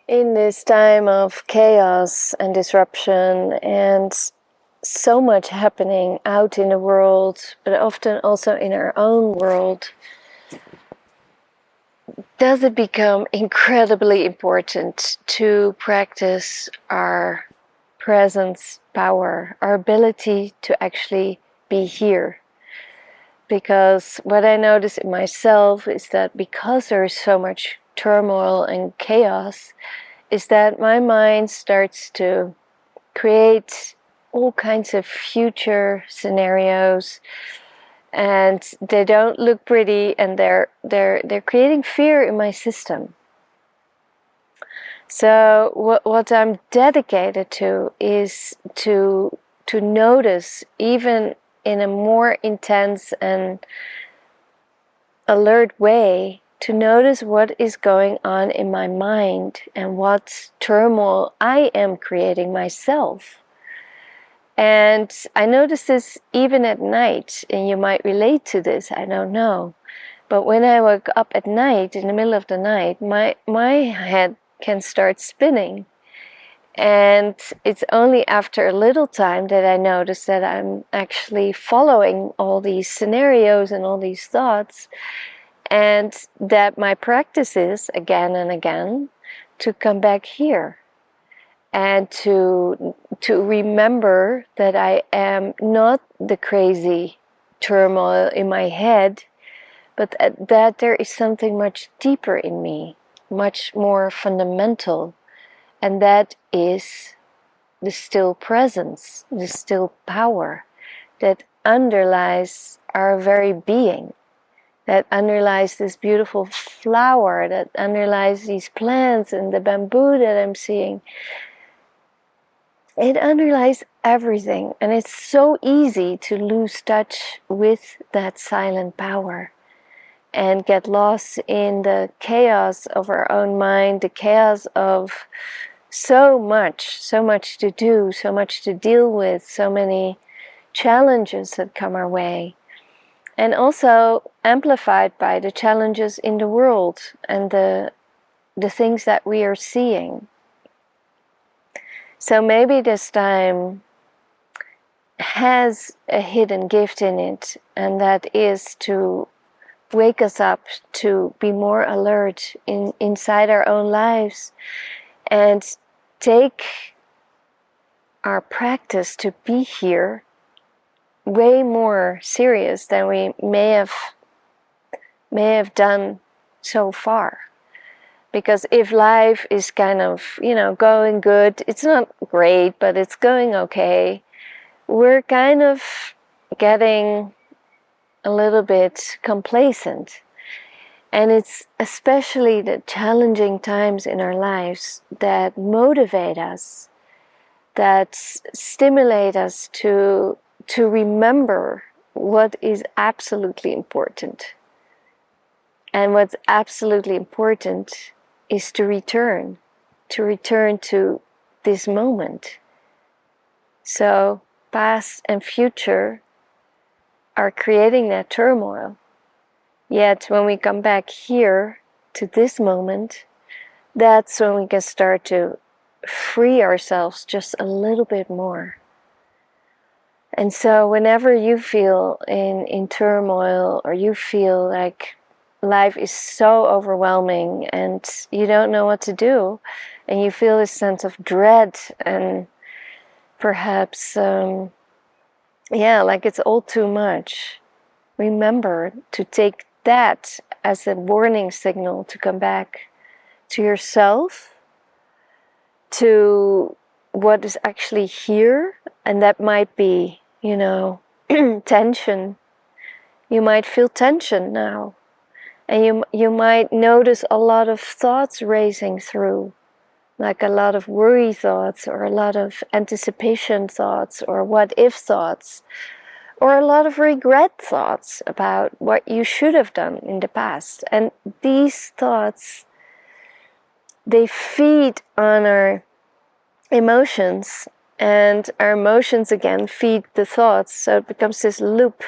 In this time of chaos and disruption and so much happening out in the world, but often also in our own world, does it become incredibly important to practice our presence power, our ability to actually be here. Because what I notice in myself is that because there is so much turmoil and chaos, is that my mind starts to create all kinds of future scenarios, and they don't look pretty, and they're creating fear in my system. So what I'm dedicated to is to notice, even in a more intense and alert way, to notice what is going on in my mind and what turmoil I am creating myself. And I notice this even at night, and you might relate to this, I don't know. But when I wake up at night, in the middle of the night, my head can start spinning. And it's only after a little time that I notice that I'm actually following all these scenarios and all these thoughts, and that my practice is, again and again, to come back here and to remember that I am not the crazy turmoil in my head, but that there is something much deeper in me, much more fundamental, and that is the still presence, the still power that underlies our very being, that underlies this beautiful flower, that underlies these plants and the bamboo that I'm seeing. It underlies everything, and it's so easy to lose touch with that silent power and get lost in the chaos of our own mind, the chaos of so much to do, so much to deal with, so many challenges that come our way, and also amplified by the challenges in the world and the things that we are seeing. So maybe this time has a hidden gift in it, and that is to wake us up to be more alert inside our own lives, and take our practice to be here way more serious than we may have done so far. Because if life is kind of, going good, it's not great, but it's going okay, we're kind of getting a little bit complacent. And it's especially the challenging times in our lives that motivate us, that stimulate us to remember what is absolutely important. And what's absolutely important is to return to this moment. So past and future are creating that turmoil. Yet when we come back here to this moment, that's when we can start to free ourselves just a little bit more. And so whenever you feel in turmoil, or you feel like life is so overwhelming and you don't know what to do, and you feel this sense of dread and perhaps like it's all too much, remember to take that as a warning signal to come back to yourself, to what is actually here. And that might be, tension. You might feel tension now. And you might notice a lot of thoughts racing through, like a lot of worry thoughts, or a lot of anticipation thoughts, or what if thoughts, or a lot of regret thoughts about what you should have done in the past. And these thoughts, they feed on our emotions, and our emotions again feed the thoughts, so it becomes this loop.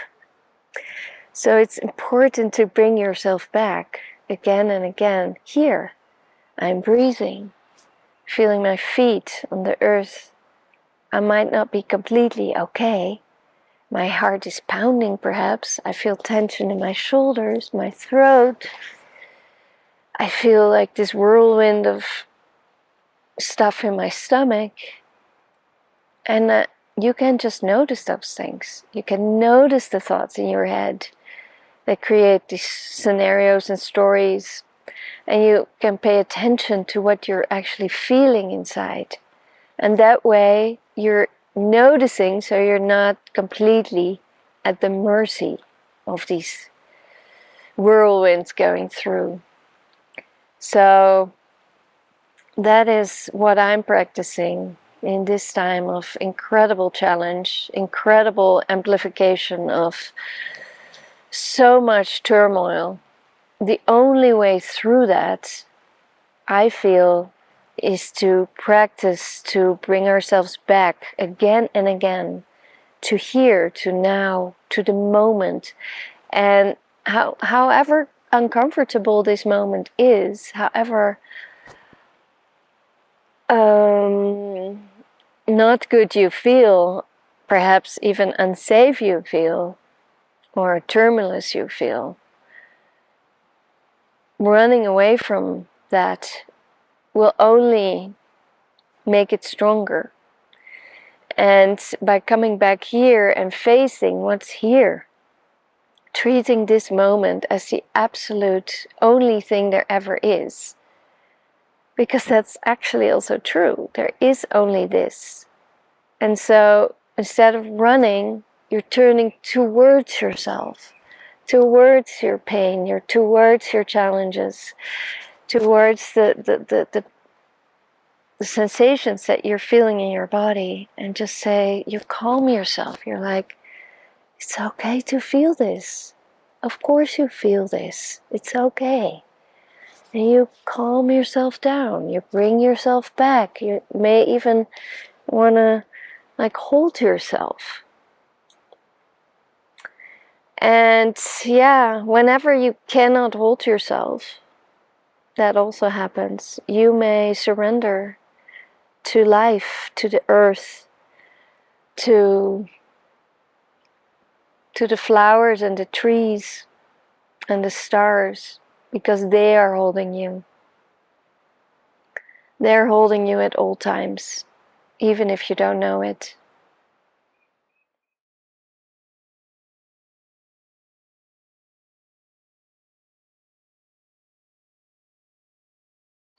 So it's important to bring yourself back again and again. Here, I'm breathing. feeling my feet on the earth. I might not be completely okay. My heart is pounding perhaps. I feel tension in my shoulders, my throat. I feel like this whirlwind of stuff in my stomach. And you can just notice those things. You can notice the thoughts in your head that create these scenarios and stories. And you can pay attention to what you're actually feeling inside. And that way you're noticing, so you're not completely at the mercy of these whirlwinds going through. So that is what I'm practicing in this time of incredible challenge, incredible amplification of so much turmoil. The only way through that, I feel, is to practice to bring ourselves back again and again to here, to now, to the moment. And however uncomfortable this moment is, however not good you feel, perhaps even unsafe you feel, or tumultuous you feel, running away from that will only make it stronger. And by coming back here and facing what's here, treating this moment as the absolute only thing there ever is, because that's actually also true. There is only this. And so instead of running, you're turning towards yourself, towards your pain, towards your challenges, towards the sensations that you're feeling in your body, and just say, you calm yourself. You're like, it's okay to feel this. Of course you feel this. It's okay. And you calm yourself down. You bring yourself back. You may even want to hold yourself. And yeah, whenever you cannot hold yourself, that also happens. You may surrender to life, to the earth, to the flowers and the trees and the stars, because they are holding you. They're holding you at all times, even if you don't know it.